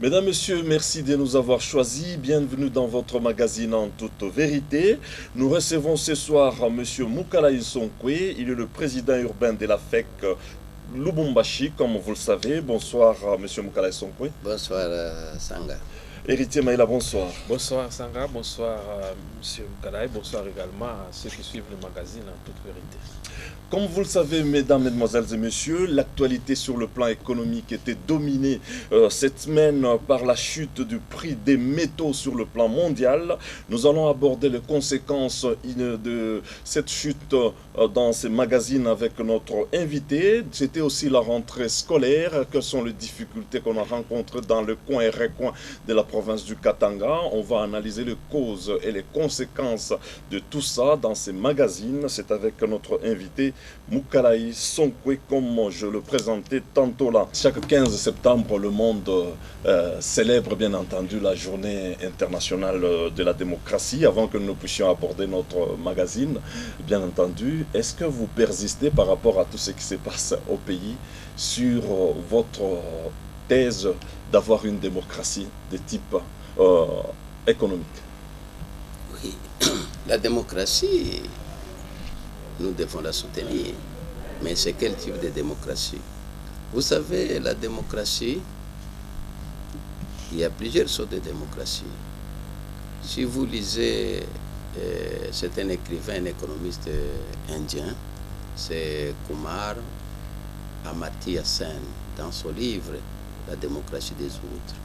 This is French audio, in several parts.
Mesdames, Messieurs, merci de nous avoir choisis. Bienvenue dans votre magazine En toute vérité. Nous recevons ce soir Monsieur Mukala Sonkwe. Il est le président urbain de la FEC Lubumbashi, comme vous le savez. Bonsoir, Monsieur Mukala Sonkwe. Bonsoir, Sanga. Héritier Maïla, bonsoir. Bonsoir Sanga, bonsoir Monsieur Mukala, bonsoir également à ceux qui suivent le magazine En toute vérité. Comme vous le savez, mesdames, mesdemoiselles et messieurs, l'actualité sur le plan économique était dominée cette semaine par la chute du prix des métaux sur le plan mondial. Nous allons aborder les conséquences de cette chute dans ces magazines avec notre invité. C'était aussi la rentrée scolaire. Quelles sont les difficultés qu'on a rencontrées dans le coin et recoin de la province du Katanga? On va analyser les causes et les conséquences de tout ça dans ces magazines. C'est avec notre invité Mukala Sonkwe, comme je le présentais tantôt là. Chaque 15 septembre, le monde célèbre bien entendu la journée internationale de la démocratie. Avant que nous puissions aborder notre magazine, bien entendu, est-ce que vous persistez par rapport à tout ce qui se passe au pays sur votre thèse d'avoir une démocratie de type économique? Oui, la démocratie, nous devons la soutenir. Mais c'est quel type de démocratie? Vous savez, la démocratie, il y a plusieurs sortes de démocratie. Si vous lisez, c'est un écrivain, un économiste indien, c'est Kumar Amartya Sen, dans son livre La démocratie des autres.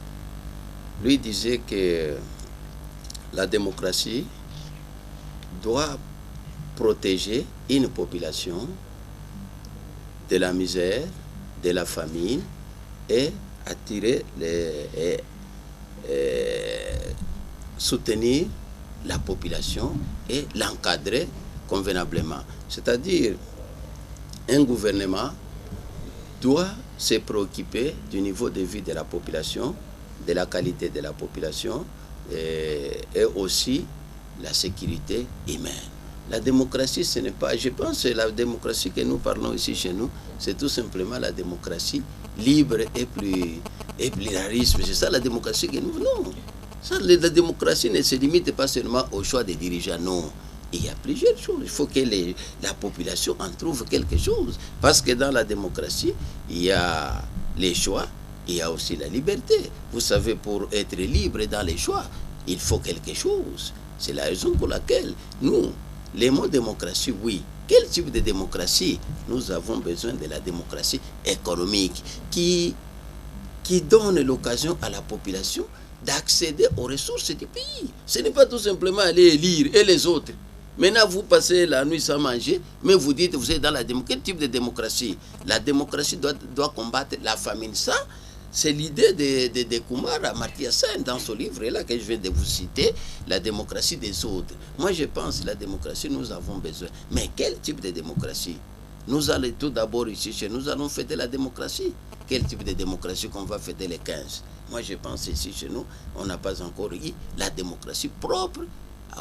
Lui disait que la démocratie doit protéger une population de la misère, de la famine et attirer soutenir la population et l'encadrer convenablement. C'est-à-dire, un gouvernement doit se préoccuper du niveau de vie de la population, de la qualité de la population et aussi la sécurité humaine. La démocratie, ce n'est pas, je pense que la démocratie que nous parlons ici chez nous, c'est tout simplement la démocratie libre et pluralisme. C'est ça la démocratie que nous voulons. Ça, la démocratie ne se limite pas seulement au choix des dirigeants, non. Il y a plusieurs choses. Il faut que la population en trouve quelque chose. Parce que dans la démocratie, il y a les choix, il y a aussi la liberté. Vous savez, pour être libre dans les choix, il faut quelque chose. C'est la raison pour laquelle nous, les mots démocratie, oui. Quel type de démocratie? Nous avons besoin de la démocratie économique qui donne l'occasion à la population d'accéder aux ressources du pays. Ce n'est pas tout simplement aller lire et les autres. Maintenant, vous passez la nuit sans manger, mais vous dites vous êtes dans la démocratie. Quel type de démocratie? La démocratie doit combattre la famine. Ça, c'est l'idée de Kumar Amartya Sen dans son livre là que je viens de vous citer, La démocratie des autres. Moi, je pense que la démocratie, nous avons besoin. Mais quel type de démocratie? Nous allons tout d'abord ici chez nous, allons fêter la démocratie. Quel type de démocratie qu'on va fêter les 15? Moi, je pense ici chez nous, on n'a pas encore eu la démocratie propre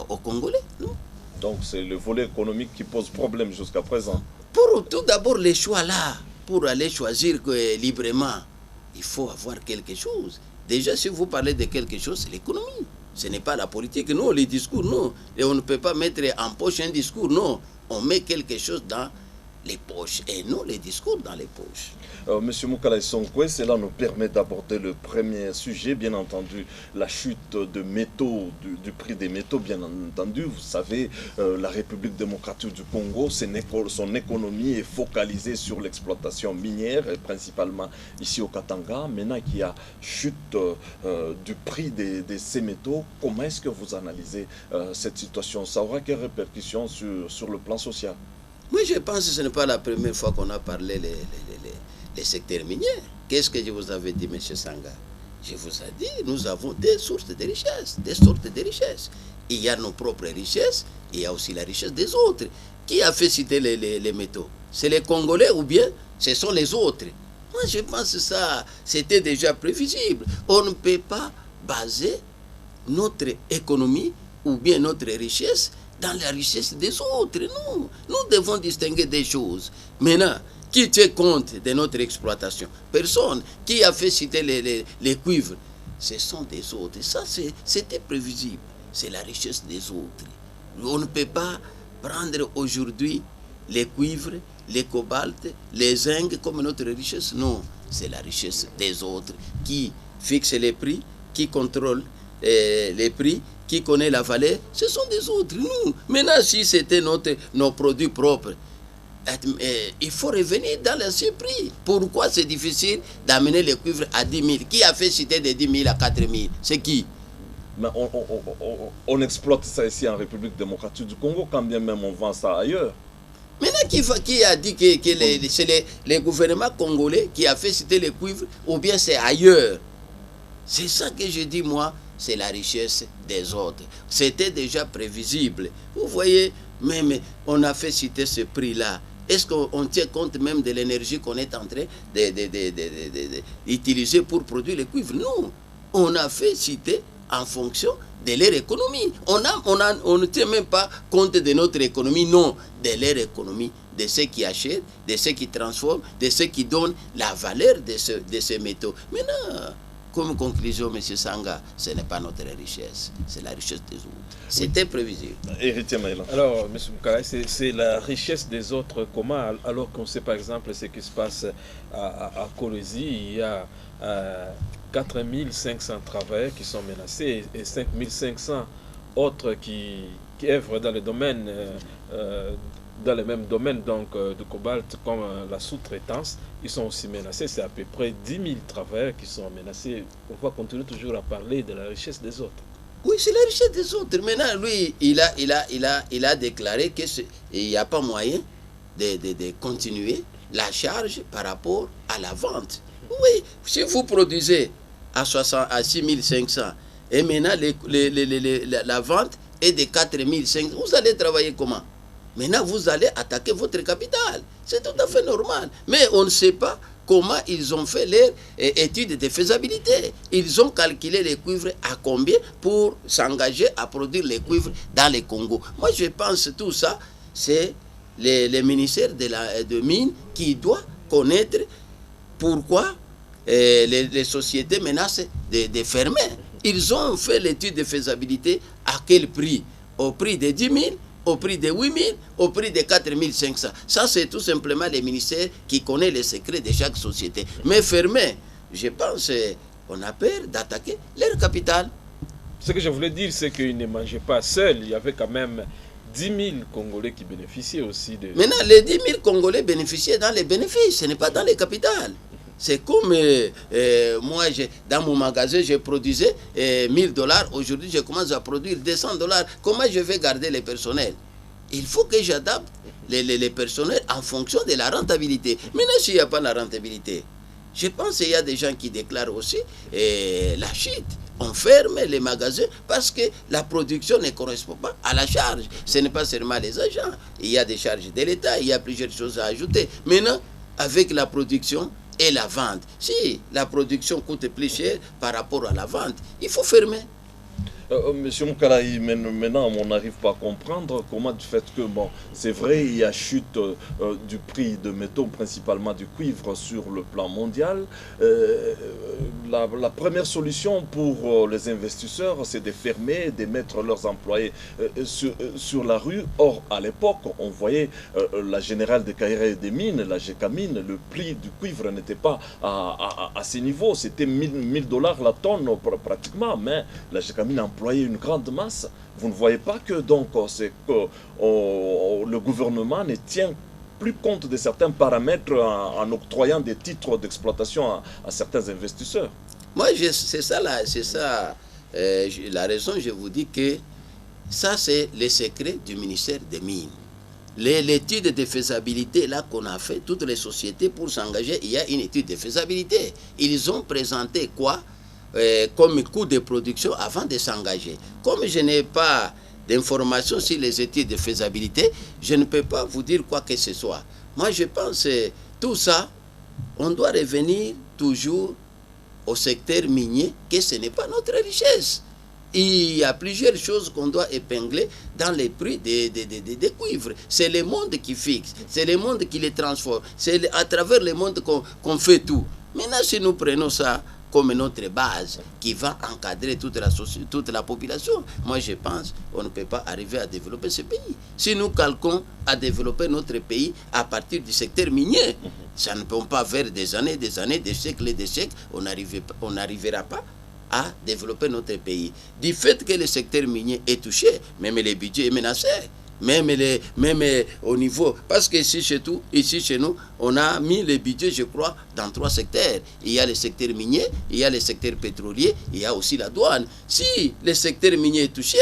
aux Congolais, non? Donc c'est le volet économique qui pose problème jusqu'à présent. Pour tout d'abord les choix là, pour aller choisir librement, il faut avoir quelque chose. Déjà, si vous parlez de quelque chose, c'est l'économie. Ce n'est pas la politique, non, les discours, non. Et on ne peut pas mettre en poche un discours, non. On met quelque chose dans les poches et non les discours dans les poches. Monsieur Mukala Sonkwe, cela nous permet d'aborder le premier sujet, bien entendu, la chute de métaux, du prix des métaux, bien entendu. Vous savez, la République démocratique du Congo, son économie est focalisée sur l'exploitation minière, et principalement ici au Katanga. Maintenant qu'il y a chute du prix de ces métaux, comment est-ce que vous analysez cette situation? Ça aura quelles répercussions sur le plan social? Moi, je pense que ce n'est pas la première fois qu'on a parlé les secteurs miniers. Qu'est-ce que je vous avais dit, M. Sanga? Je vous ai dit, nous avons des sources de richesse, des sortes de richesses. Il y a nos propres richesses, il y a aussi la richesse des autres. Qui a fait citer les métaux? C'est les Congolais ou bien ce sont les autres? Moi, je pense que ça, c'était déjà prévisible. On ne peut pas baser notre économie ou bien notre richesse dans la richesse des autres. Non, nous devons distinguer des choses. Maintenant, qui tient compte de notre exploitation? Personne. Qui a fait citer les cuivres? ce sont des autres. Ça, c'était prévisible. C'est la richesse des autres. On ne peut pas prendre aujourd'hui les cuivres, les cobaltes, les zincs comme notre richesse. Non, c'est la richesse des autres qui fixe les prix, qui contrôle les prix, qui connaît la valeur. Ce sont des autres. Nous, maintenant, si c'était nos produits propres, il faut revenir dans l'ancien prix. Pourquoi c'est difficile d'amener le cuivre à 10 000? Qui a fait citer de 10 000 à 4 000? C'est qui? Mais on exploite ça ici en République démocratique du Congo, quand bien même on vend ça ailleurs. Maintenant, qui a dit que c'est le gouvernement congolais qui a fait citer le cuivre, ou bien c'est ailleurs? C'est ça que je dis, moi, c'est la richesse des autres. C'était déjà prévisible. Vous voyez, même on a fait citer ce prix-là. Est-ce qu'on tient compte même de l'énergie qu'on est en train d'utiliser pour produire le cuivre? Non. On a fait citer en fonction de leur économie. On ne tient même pas compte de notre économie, non, de leur économie, de ceux qui achètent, de ceux qui transforment, de ceux qui donnent la valeur de ces métaux. Maintenant, comme conclusion, M. Sanga, ce n'est pas notre richesse, c'est la richesse des autres. C'était prévisible. Héritier Maïla. Alors, M. Moukala, c'est la richesse des autres. Comment, alors qu'on sait par exemple ce qui se passe à Kolwezi, il y a 4500 travailleurs qui sont menacés et 5500 autres qui œuvrent dans le domaine, dans le même domaine donc de cobalt comme la sous-traitance, ils sont aussi menacés. C'est à peu près 10 000 travailleurs qui sont menacés. On va continuer toujours à parler de la richesse des autres. Oui, c'est la richesse des autres. Maintenant, lui, il a déclaré qu'il n'y a pas moyen de continuer la charge par rapport à la vente. Oui, si vous produisez à 6 500 et maintenant la vente est de 4 500, vous allez travailler comment? Maintenant, vous allez attaquer votre capital. C'est tout à fait normal. Mais on ne sait pas comment ils ont fait leur étude de faisabilité. Ils ont calculé les cuivres à combien pour s'engager à produire les cuivres dans le Congo. Moi, je pense que tout ça, c'est le ministère de Mines qui doit connaître pourquoi les sociétés menacent de fermer. Ils ont fait l'étude de faisabilité à quel prix? Au prix de 10 000, au prix de 8 000, au prix de 4 500. Ça, c'est tout simplement le ministère qui connaît les secrets de chaque société. Mais fermer, je pense qu'on a peur d'attaquer leur capital. Ce que je voulais dire, c'est qu'ils ne mangeaient pas seuls. Il y avait quand même 10 000 Congolais qui bénéficiaient aussi de... Maintenant, les 10 000 Congolais bénéficiaient dans les bénéfices, ce n'est pas dans les capitales. C'est comme moi, dans mon magasin, je produisais $1000. Aujourd'hui, je commence à produire $200. Comment je vais garder les personnels? Il faut que j'adapte les personnels en fonction de la rentabilité. Maintenant, s'il n'y a pas la rentabilité, je pense qu'il y a des gens qui déclarent aussi la chute. On ferme les magasins parce que la production ne correspond pas à la charge. Ce n'est pas seulement les agents. Il y a des charges de l'État, il y a plusieurs choses à ajouter. Maintenant, avec la production et la vente, si la production coûte plus cher par rapport à la vente, il faut fermer. Monsieur Moukalaï, maintenant on n'arrive pas à comprendre comment du fait que, bon, c'est vrai, il y a chute du prix de métaux, principalement du cuivre sur le plan mondial. La première solution pour les investisseurs, c'est de fermer, de mettre leurs employés sur la rue. Or, à l'époque, on voyait la générale de Kairé et des mines, la GECAMINE, le prix du cuivre n'était pas à ces niveaux, c'était $1000 la tonne pratiquement, mais la GECAMINE employait une grande masse. Vous ne voyez pas que donc c'est que le gouvernement ne tient plus compte de certains paramètres en octroyant des titres d'exploitation à certains investisseurs. Moi, c'est ça la raison. Je vous dis que ça, c'est le secret du ministère des Mines. L'étude de faisabilité là qu'on a fait, toutes les sociétés pour s'engager, il y a une étude de faisabilité. Ils ont présenté quoi comme coût de production avant de s'engager. Comme je n'ai pas d'informations sur les études de faisabilité, je ne peux pas vous dire quoi que ce soit. Moi, je pense que tout ça, on doit revenir toujours au secteur minier, que ce n'est pas notre richesse. Il y a plusieurs choses qu'on doit épingler dans les prix des cuivres. C'est le monde qui fixe, c'est le monde qui les transforme, c'est à travers le monde qu'on fait tout. Maintenant, si nous prenons ça comme notre base qui va encadrer toute la population. Moi, je pense qu'on ne peut pas arriver à développer ce pays. Si nous calquons à développer notre pays à partir du secteur minier, ça ne peut pas faire des années, des siècles et des siècles, on n'arrivera pas à développer notre pays. Du fait que le secteur minier est touché, même le budget est menacé. Même au niveau, parce que ici chez nous, on a mis les budgets, je crois, dans 3 secteurs. Il y a le secteur minier, il y a le secteur pétrolier, il y a aussi la douane. Si le secteur minier est touché,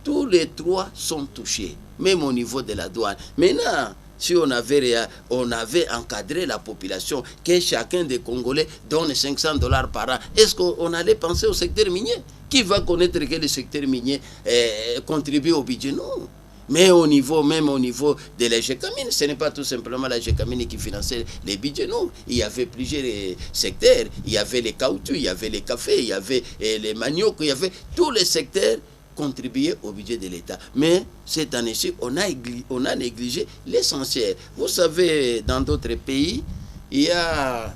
tous les 3 sont touchés, même au niveau de la douane. Maintenant, si on avait encadré la population, que chacun des Congolais donne $500 par an, est-ce qu'on allait penser au secteur minier? Qui va connaître que le secteur minier contribue au budget? Non. Mais même au niveau de la GECAMINE, ce n'est pas tout simplement la GECAMINE qui finançait les budgets, non. Il y avait plusieurs secteurs. Il y avait les caoutchoucs, il y avait les cafés, il y avait les maniocs, il y avait tous les secteurs contribuaient au budget de l'État. Mais cette année-ci, on a négligé l'essentiel. Vous savez, dans d'autres pays, le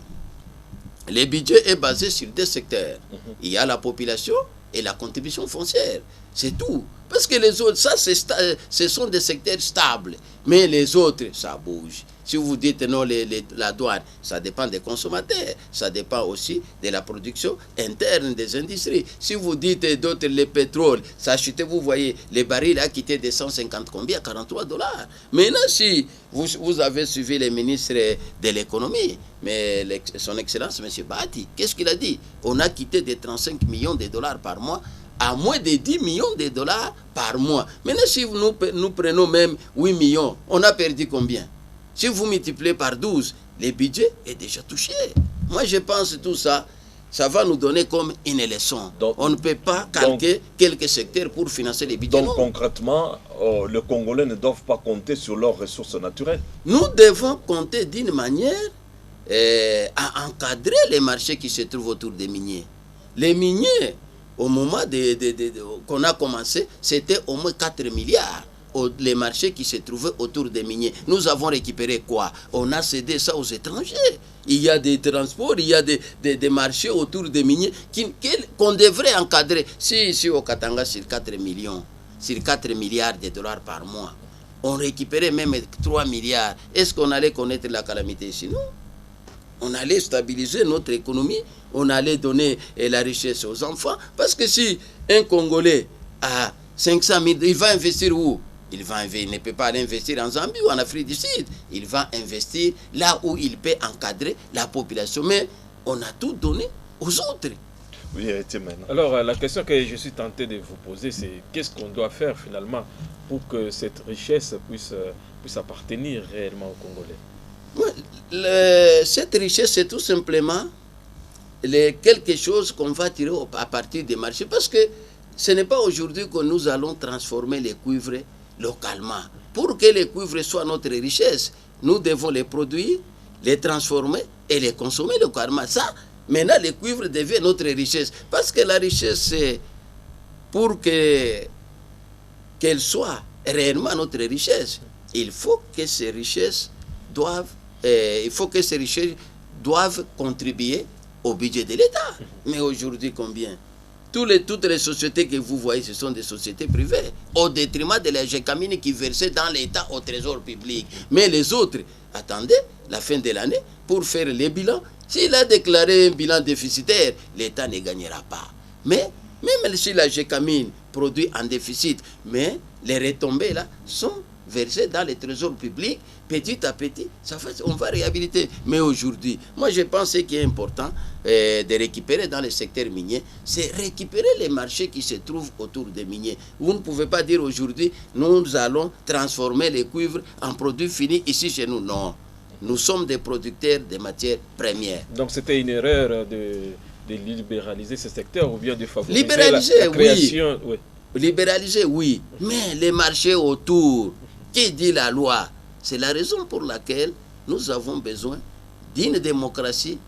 budget est basé sur 2 secteurs. Il y a la population et la contribution foncière. C'est tout. Parce que les autres, ce sont des secteurs stables. Mais les autres, ça bouge. Si vous dites non, la douane, ça dépend des consommateurs. Ça dépend aussi de la production interne des industries. Si vous dites d'autres, le pétrole, ça a chuté, vous voyez, les barils a quitté de 150 combien? $43. Maintenant, si vous avez suivi les ministres de l'économie, mais son Excellence, M. Bahati, qu'est-ce qu'il a dit? On a quitté de 35 millions de dollars par mois à moins de 10 millions de dollars par mois. Maintenant, si nous prenons même 8 millions, on a perdu combien? Si vous multipliez par 12, le budget est déjà touché. Moi, je pense que tout ça, ça va nous donner comme une leçon. Donc, on ne peut pas calquer quelques secteurs pour financer les budgets. Donc, concrètement, les Congolais ne doivent pas compter sur leurs ressources naturelles. Nous devons compter d'une manière à encadrer les marchés qui se trouvent autour des miniers. Les miniers, au moment qu'on a commencé, c'était au moins 4 milliards. Les marchés qui se trouvaient autour des miniers. Nous avons récupéré quoi? On a cédé ça aux étrangers. Il y a des transports, il y a des marchés autour des miniers qu'on devrait encadrer. Si au Katanga, sur 4 milliards de dollars par mois, on récupérait même 3 milliards, est-ce qu'on allait connaître la calamité ici? Non. On allait stabiliser notre économie, on allait donner la richesse aux enfants. Parce que si un Congolais a 500 000, il va investir où? Il ne peut pas aller investir en Zambie ou en Afrique du Sud. Il va investir là où il peut encadrer la population. Mais on a tout donné aux autres. Oui, alors, la question que je suis tenté de vous poser, c'est qu'est-ce qu'on doit faire finalement pour que cette richesse puisse appartenir réellement aux Congolais? Cette richesse, c'est tout simplement quelque chose qu'on va tirer à partir des marchés. Parce que ce n'est pas aujourd'hui que nous allons transformer les cuivres localement. Pour que les cuivres soient notre richesse, nous devons les produire, les transformer et les consommer localement. Ça, maintenant, les cuivres deviennent notre richesse. Parce que la richesse, c'est pour qu'elle soit réellement notre richesse, il faut que ces richesses doivent contribuer au budget de l'État. Mais aujourd'hui, combien? Toutes les sociétés que vous voyez, ce sont des sociétés privées, au détriment de la GECAMINE qui versait dans l'État au trésor public. Mais les autres, attendez la fin de l'année pour faire les bilans. S'il a déclaré un bilan déficitaire, l'État ne gagnera pas. Mais même si la GECAMINE produit en déficit, mais les retombées là sont versées dans le trésor public, petit à petit, on va réhabiliter. Mais aujourd'hui, moi je pense qu'il est important de récupérer dans le secteur minier, c'est récupérer les marchés qui se trouvent autour des miniers. Vous ne pouvez pas dire aujourd'hui, nous allons transformer les cuivres en produits finis ici chez nous. Non, nous sommes des producteurs de matières premières. Donc c'était une erreur de libéraliser ce secteur ou bien de favoriser la création? Oui. Libéraliser, oui. Mais les marchés autour, qui dit la loi? C'est la raison pour laquelle nous avons besoin d'une démocratie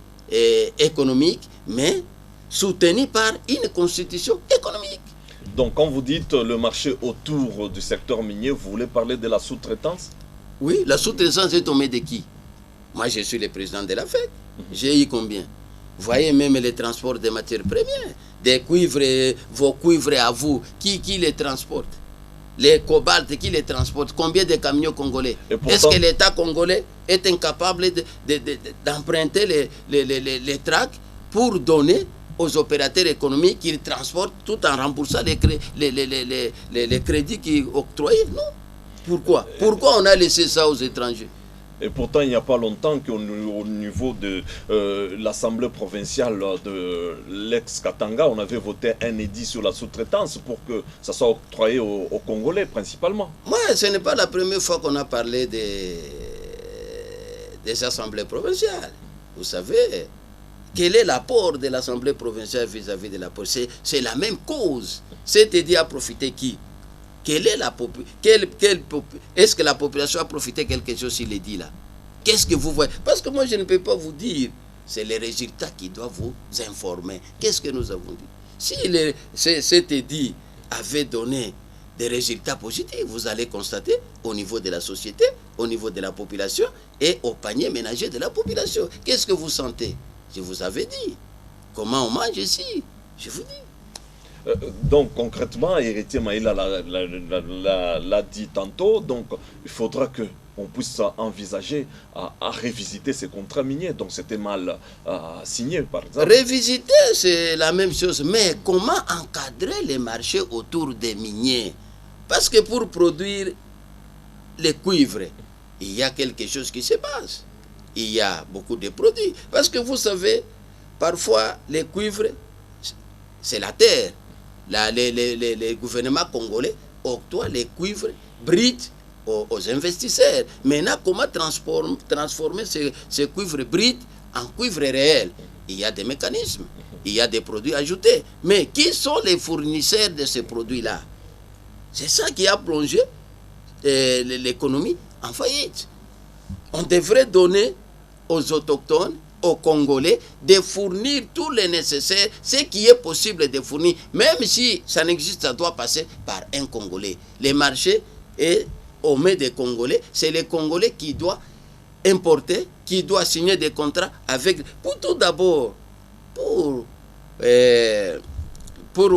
économique, mais soutenue par une constitution économique. Donc, quand vous dites le marché autour du secteur minier, vous voulez parler de la sous-traitance? Oui, la sous-traitance est tombée de qui? Moi, je suis le président de la FEC. J'ai eu combien? Voyez même les transports des matières premières, des cuivres, vos cuivres à vous, qui les transporte? Les cobaltes, qui les transporte? Combien de camions congolais? Pourtant, est-ce que l'État congolais est incapable d'emprunter les tracts pour donner aux opérateurs économiques qui transportent tout en remboursant les crédits qui octroyés? Non. Pourquoi on a laissé ça aux étrangers? Et pourtant, il n'y a pas longtemps qu'au niveau de l'Assemblée provinciale de l'ex-Katanga, on avait voté un édit sur la sous-traitance pour que ça soit octroyé aux Congolais principalement. Moi, ce n'est pas la première fois qu'on a parlé des assemblées provinciales. Vous savez, quel est l'apport de l'Assemblée provinciale vis-à-vis de la police? C'est la même cause. Cet édit a profité qui? Est-ce que la population a profité quelque chose s'il est dit là? Qu'est-ce que vous voyez? Parce que moi, je ne peux pas vous dire. C'est les résultats qui doivent vous informer. Qu'est-ce que nous avons dit? Si cet édit avait donné des résultats positifs, vous allez constater au niveau de la société, au niveau de la population et au panier ménager de la population. Qu'est-ce que vous sentez? Je vous avais dit. Comment on mange ici? Je vous dis. Donc concrètement, Héritier Maïla l'a dit tantôt, donc il faudra qu'on puisse envisager à revisiter ces contrats miniers. Donc c'était mal signé par exemple. Revisiter, c'est la même chose, mais comment encadrer les marchés autour des miniers? Parce que pour produire les cuivres, il y a quelque chose qui se passe. Il y a beaucoup de produits. Parce que vous savez, parfois les cuivres, c'est la terre. Les gouvernements congolais octroient les cuivres bruts aux investisseurs. Maintenant, comment transformer ces cuivres bruts en cuivre réel? Il y a des mécanismes, il y a des produits ajoutés. Mais qui sont les fournisseurs de ces produits-là? C'est ça qui a plongé l'économie en faillite. On devrait donner aux autochtones, aux Congolais, de fournir tout le nécessaire, ce qui est possible de fournir, même si ça n'existe, ça doit passer par un Congolais. Les marchés et aux mains des Congolais, c'est les Congolais qui doivent importer, qui doivent signer des contrats avec, pour tout d'abord, pour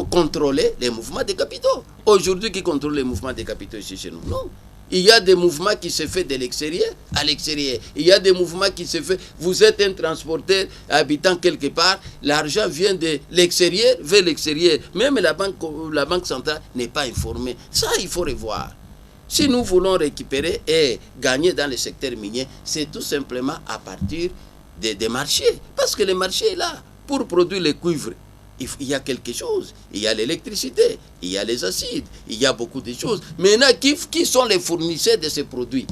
contrôler les mouvements des capitaux. Aujourd'hui, qui contrôle les mouvements des capitaux ici chez nous? Non. Il y a des mouvements qui se font de l'extérieur à l'extérieur. Il y a des mouvements qui se font. Vous êtes un transporteur habitant quelque part, l'argent vient de l'extérieur vers l'extérieur. Même la banque centrale n'est pas informée. Ça, il faut revoir. Si nous voulons récupérer et gagner dans le secteur minier, c'est tout simplement à partir des marchés. Parce que le marché est là pour produire les cuivres. Il y a quelque chose, il y a l'électricité, il y a les acides, il y a beaucoup de choses. Maintenant, qui sont les fournisseurs de ces produits?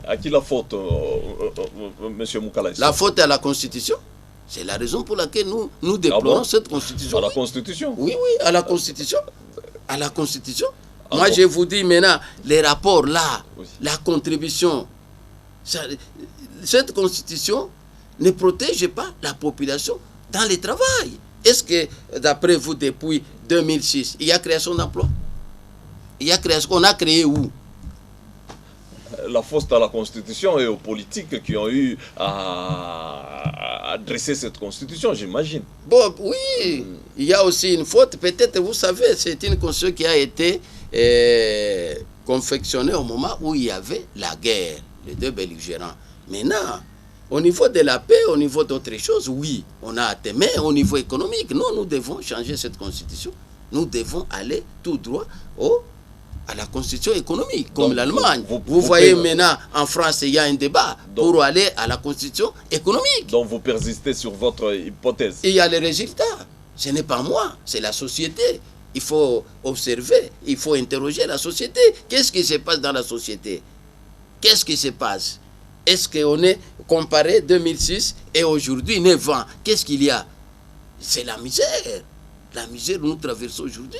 À qui la faute, M. Moukala? La faute est à la Constitution. C'est la raison pour laquelle nous déplorons cette Constitution. À la Constitution? Oui, à la Constitution. À la Constitution. Moi, je vous dis maintenant, les rapports là, oui, la contribution, cette Constitution ne protège pas la population dans le travail. Est-ce que, d'après vous, depuis 2006, il y a création d'emplois? On a créé où? La faute à la Constitution et aux politiques qui ont eu à dresser cette Constitution, j'imagine. Bon, oui, il y a aussi une faute. Peut-être, vous savez, c'est une Constitution qui a été confectionnée au moment où il y avait la guerre, les deux belligérants. Maintenant, au niveau de la paix, au niveau d'autres choses, oui, on a atteint. Mais au niveau économique, non, nous devons changer cette Constitution. Nous devons aller tout droit à la Constitution économique, comme l'Allemagne. Vous voyez maintenant, en France, il y a un débat pour aller à la Constitution économique. Donc vous persistez sur votre hypothèse. Il y a les résultats. Ce n'est pas moi, c'est la société. Il faut observer, il faut interroger la société. Qu'est-ce qui se passe dans la société? Qu'est-ce qui se passe? Est-ce qu'on est comparé 2006 et aujourd'hui 9 ans? Qu'est-ce qu'il y a? C'est la misère. La misère que nous traversons aujourd'hui.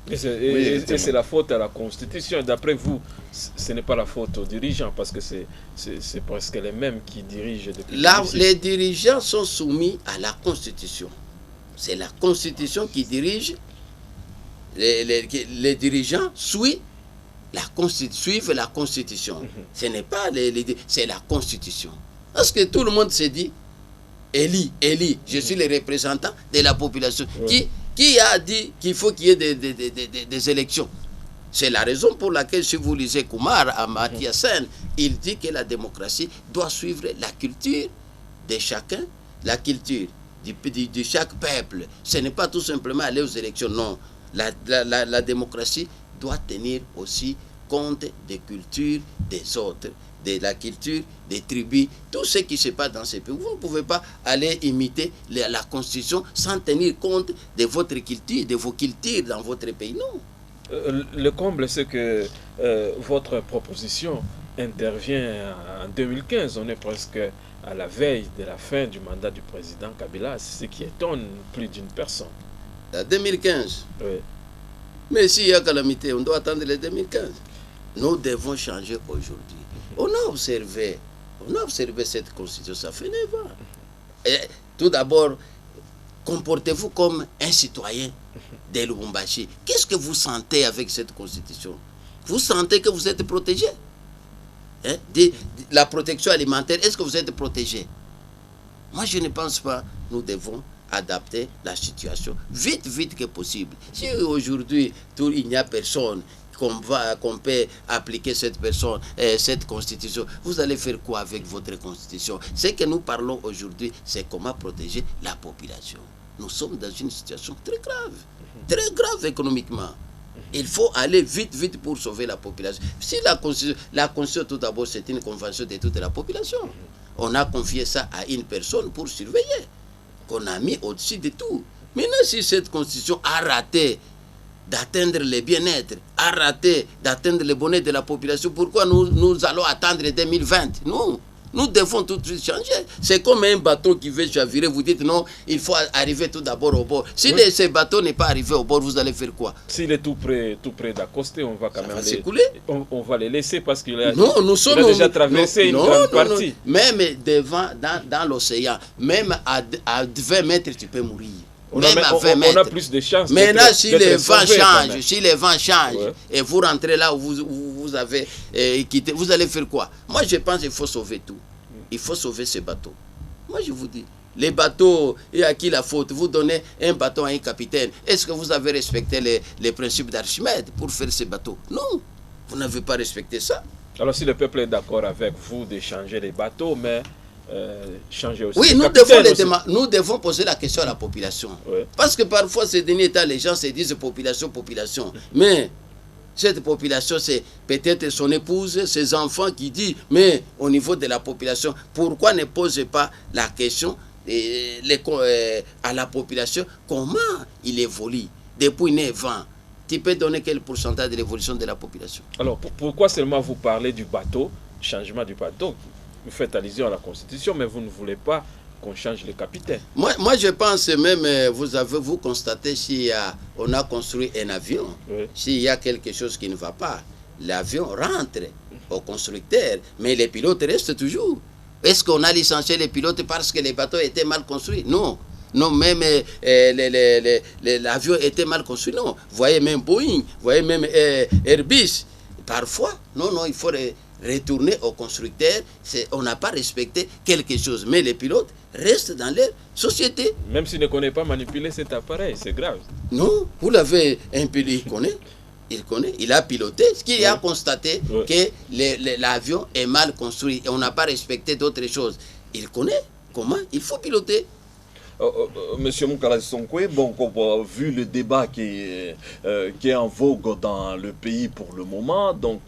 Et c'est la faute à la Constitution. D'après vous, ce n'est pas la faute aux dirigeants parce que c'est presque les mêmes qui dirigent depuis. Là, les dirigeants sont soumis à la Constitution. C'est la Constitution qui dirige. Les dirigeants suivent la Constitution. Ce n'est pas c'est la Constitution. Parce que tout le monde s'est dit, Eli, je suis le représentant de la population. Qui a dit qu'il faut qu'il y ait des élections? C'est la raison pour laquelle, si vous lisez Kumar Amartya Sen, il dit que la démocratie doit suivre la culture de chacun, la culture de chaque peuple. Ce n'est pas tout simplement aller aux élections, non. La démocratie doit tenir aussi compte des cultures des autres, de la culture des tribus, tout ce qui se passe dans ces pays. Vous ne pouvez pas aller imiter la constitution sans tenir compte de votre culture, de vos cultures dans votre pays, non. Le comble, c'est que votre proposition intervient en 2015. On est presque à la veille de la fin du mandat du président Kabila, ce qui étonne plus d'une personne. En 2015. Oui. Mais s'il y a calamité, on doit attendre le 2015. Nous devons changer aujourd'hui. On a observé cette constitution, ça fait 9 ans. Et tout d'abord, comportez-vous comme un citoyen de Lubumbashi. Qu'est-ce que vous sentez avec cette constitution? Vous sentez que vous êtes protégé? Hein? La protection alimentaire, est-ce que vous êtes protégé? Moi, je ne pense pas. Nous devons adapter la situation vite que possible. Si aujourd'hui, il n'y a personne qu'on peut appliquer cette constitution, vous allez faire quoi avec votre constitution? Ce que nous parlons aujourd'hui, c'est comment protéger la population. Nous sommes dans une situation très grave économiquement. Il faut aller vite pour sauver la population. Si la constitution tout d'abord, c'est une convention de toute la population. On a confié ça à une personne pour surveiller, qu'on a mis au-dessus de tout. Maintenant, si cette constitution a raté d'atteindre le bien-être, a raté d'atteindre le bonheur de la population, pourquoi nous allons attendre 2020? Non, nous devons tout de suite changer. C'est comme un bateau qui veut chavirer, vous dites non, il faut arriver tout d'abord au bord. Si ce bateau n'est pas arrivé au bord, vous allez faire quoi? S'il est tout près d'accoster, on va quand même s'écouler. On va les laisser parce qu'il a, nous sommes déjà traversé une grande partie. Même dans l'océan, même à 20 mètres, tu peux mourir. On a plus de chances. Maintenant, si les vents changent, et vous rentrez là où vous avez quitté, vous allez faire quoi? Moi, je pense qu'il faut sauver tout. Il faut sauver ces bateaux. Moi, je vous dis, les bateaux, et à qui la faute? Vous donnez un bateau à un capitaine. Est-ce que vous avez respecté les principes d'Archimède pour faire ces bateaux? Non, vous n'avez pas respecté ça. Alors, si le peuple est d'accord avec vous de changer les bateaux, mais changer aussi. Oui, nous devons poser la question à la population. Oui. Parce que parfois, ces derniers temps, les gens se disent population. Mais cette population, c'est peut-être son épouse, ses enfants qui disent, mais au niveau de la population, pourquoi ne posez pas la question à la population, comment il évolue depuis 9 ans? Tu peux donner quel pourcentage de l'évolution de la population? Alors, pourquoi seulement vous parlez du bateau, changement du bateau? Vous faites allusion à la Constitution, mais vous ne voulez pas qu'on change les capitaines. Moi, je pense même, vous constatez, si on a construit un avion, s'il y a quelque chose qui ne va pas, l'avion rentre au constructeur, mais les pilotes restent toujours. Est-ce qu'on a licencié les pilotes parce que les bateaux étaient mal construits? Non. Non, même l'avion était mal construit. Non. Vous voyez même Boeing, vous voyez même Airbus. Parfois, non, il faut retourner au constructeur. On n'a pas respecté quelque chose. Mais les pilotes restent dans leur société. Même s'il ne connaît pas manipuler cet appareil, c'est grave. Non, vous l'avez un peu, il connaît, il a piloté. Ce qu'il a constaté que l'avion est mal construit et on n'a pas respecté d'autres choses. Il connaît comment il faut piloter. Monsieur Moukala Sonkwe, bon, vu le débat qui est en vogue dans le pays pour le moment, donc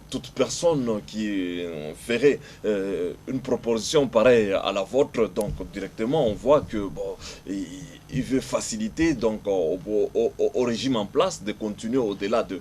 toute personne qui ferait une proposition pareille à la vôtre, donc directement on voit que bon, il veut faciliter donc au régime en place de continuer au-delà de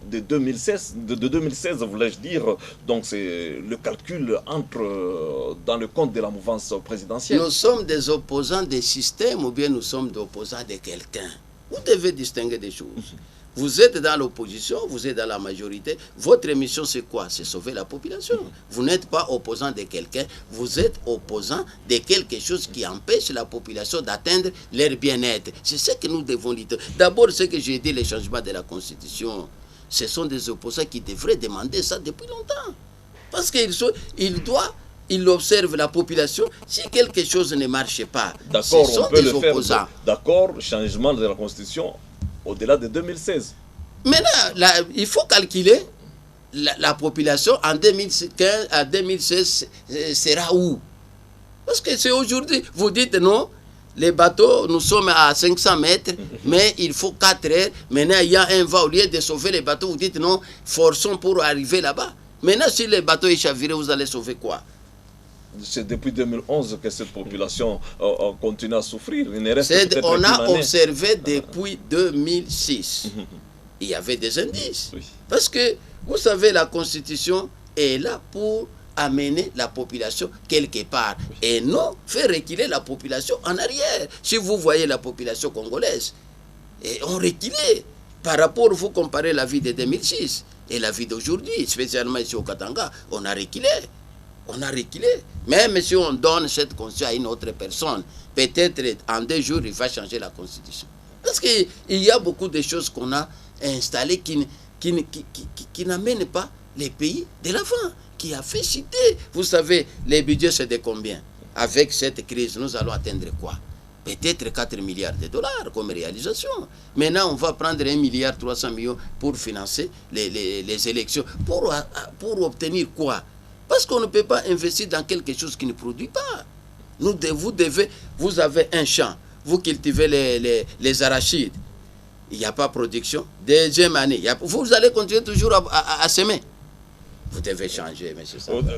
2016, de 2016 voulais-je dire. Donc c'est le calcul entre dans le compte de la mouvance présidentielle. Nous sommes des opposants des systèmes ou bien nous sommes des opposants de quelqu'un. Vous devez distinguer des choses. Vous êtes dans l'opposition, vous êtes dans la majorité. Votre mission, c'est quoi? C'est sauver la population. Vous n'êtes pas opposant de quelqu'un, vous êtes opposant de quelque chose qui empêche la population d'atteindre leur bien-être. C'est ce que nous devons dire. D'abord, ce que j'ai dit, les changements de la Constitution, ce sont des opposants qui devraient demander ça depuis longtemps. Parce qu'ils il observe la population. Si quelque chose ne marche pas, ce D'accord, sont on peut des le faire. opposants. D'accord, changement de la Constitution au-delà de 2016. Maintenant, il faut calculer la population en 2015 à 2016 sera où? Parce que c'est aujourd'hui, vous dites non, les bateaux, nous sommes à 500 mètres, mais il faut 4 heures. Maintenant, il y a un vent, au lieu de sauver les bateaux, vous dites non, forçons pour arriver là-bas. Maintenant, si les bateaux est chaviré, vous allez sauver quoi? C'est depuis 2011 que cette population continue à souffrir. Il ne reste peut-être On a qu'une année. observé depuis 2006. Il y avait des indices. Oui. Parce que, vous savez, la Constitution est là pour amener la population quelque part et non faire reculer la population en arrière. Si vous voyez la population congolaise, on reculait par rapport, vous comparez la vie de 2006 et la vie d'aujourd'hui, spécialement ici au Katanga, on a reculé. On a reculé. Même si on donne cette constitution à une autre personne, peut-être en 2 jours, il va changer la constitution. Parce qu'il y a beaucoup de choses qu'on a installées qui n'amènent pas les pays de l'avant, qui a fait chuter. Vous savez, les budgets, c'est de combien? Avec cette crise, nous allons atteindre quoi? Peut-être 4 milliards de dollars comme réalisation. Maintenant, on va prendre 1,3 milliard pour financer les élections. Pour obtenir quoi? Parce qu'on ne peut pas investir dans quelque chose qui ne produit pas. Vous avez un champ, vous cultivez les arachides. Il n'y a pas de production. Deuxième année, vous allez continuer toujours à semer. Vous devez changer, monsieur Samba.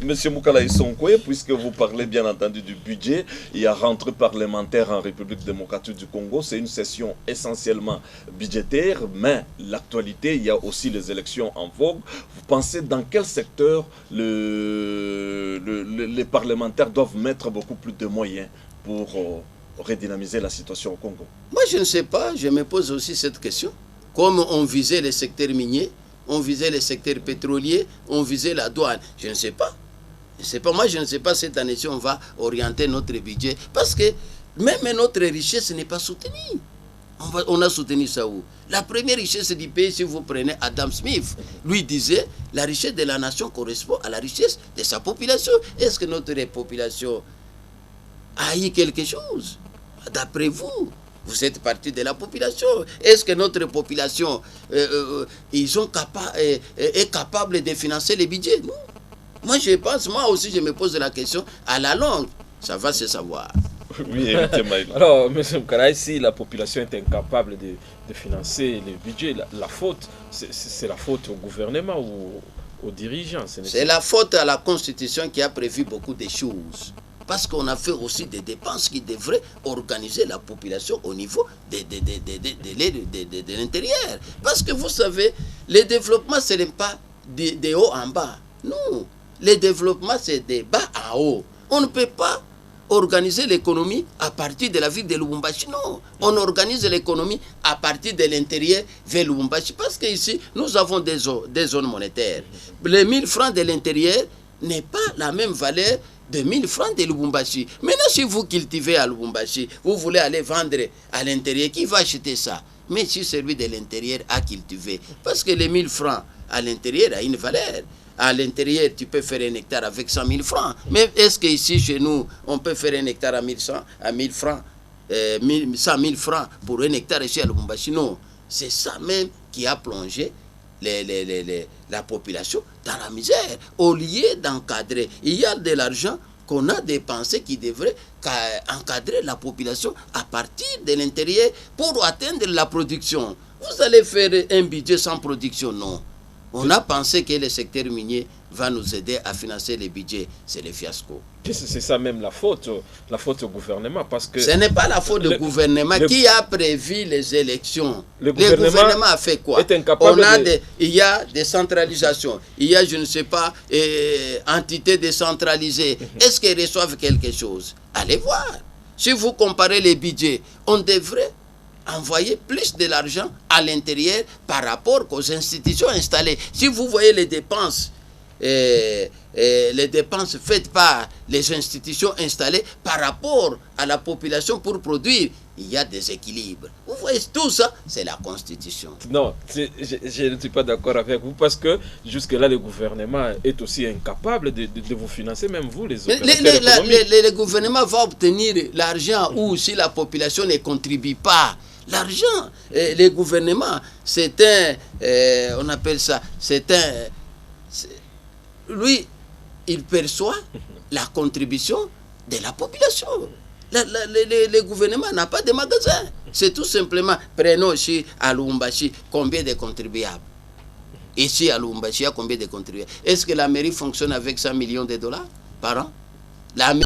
Monsieur Moukala Sonkwe, puisque vous parlez bien entendu du budget, il y a rentrée parlementaire en République démocratique du Congo. C'est une session essentiellement budgétaire, mais l'actualité, il y a aussi les élections en vogue. Vous pensez dans quel secteur les parlementaires doivent mettre beaucoup plus de moyens pour redynamiser la situation au Congo? Moi, je ne sais pas. Je me pose aussi cette question. Comme on visait les secteurs miniers, on visait les secteurs pétroliers, on visait la douane. Je ne sais pas. Moi, je ne sais pas cette année si on va orienter notre budget. Parce que même notre richesse n'est pas soutenue. On a soutenu ça où? La première richesse du pays, si vous prenez Adam Smith, lui disait, la richesse de la nation correspond à la richesse de sa population. Est-ce que notre population a eu quelque chose? D'après vous? Vous êtes partie de la population. Est-ce que notre population est capable de financer les budgets? Non. Moi, je pense, moi aussi, je me pose la question, à la longue, ça va se savoir. Oui, évitez-moi. Alors, M. Mkara, si la population est incapable de financer les budgets, la faute, c'est la faute au gouvernement ou aux dirigeants? C'est la faute à la Constitution qui a prévu beaucoup de choses. Parce qu'on a fait aussi des dépenses qui devraient organiser la population au niveau de l'intérieur. Parce que vous savez, le développement, ce n'est pas de haut en bas. Non, le développement, c'est de bas en haut. On ne peut pas organiser l'économie à partir de la ville de Lubumbashi. Non, on organise l'économie à partir de l'intérieur vers Lubumbashi. Parce qu'ici, nous avons des zones monétaires. Les 1000 francs de l'intérieur n'est pas la même valeur de 1000 francs de Lubumbashi. Maintenant, si vous cultivez à Lubumbashi, vous voulez aller vendre à l'intérieur, qui va acheter ça? Mais si celui de l'intérieur a cultivé, parce que les 1000 francs à l'intérieur a une valeur. À l'intérieur, tu peux faire un hectare avec 100 000 francs. Mais est-ce qu'ici, chez nous, on peut faire un hectare à 1000 francs, 100 000 francs pour un hectare ici à Lubumbashi? Non. C'est ça même qui a plongé la population dans la misère. Au lieu d'encadrer, il y a de l'argent qu'on a dépensé qui devrait encadrer la population à partir de l'intérieur pour atteindre la production. Vous allez faire un budget sans production? Non. On a pensé que le secteur minier va nous aider à financer les budgets. C'est le fiasco. C'est ça même la faute au gouvernement. Parce que ce n'est pas la faute du gouvernement qui a prévu les élections. Le gouvernement a fait quoi? Il y a décentralisation. Il y a, je ne sais pas, entités décentralisées. Est-ce qu'elles reçoivent quelque chose? Allez voir. Si vous comparez les budgets, on devrait envoyer plus de l'argent à l'intérieur par rapport aux institutions installées. Si vous voyez les dépenses les dépenses faites par les institutions installées par rapport à la population pour produire, il y a des équilibres. Vous voyez, tout ça, c'est la Constitution. Non, je ne suis pas d'accord avec vous parce que jusque-là, le gouvernement est aussi incapable de vous financer, même vous, les opérateurs économiques. Le gouvernement va obtenir l'argent où si la population ne contribue pas. L'argent, le gouvernement, c'est un, on appelle ça, lui, il perçoit la contribution de la population. Le gouvernement n'a pas de magasin. C'est tout simplement, prenons ici à Lubumbashi, combien de contribuables? Ici à Lubumbashi, il y a combien de contribuables? Est-ce que la mairie fonctionne avec 100 millions de dollars par an? La mairie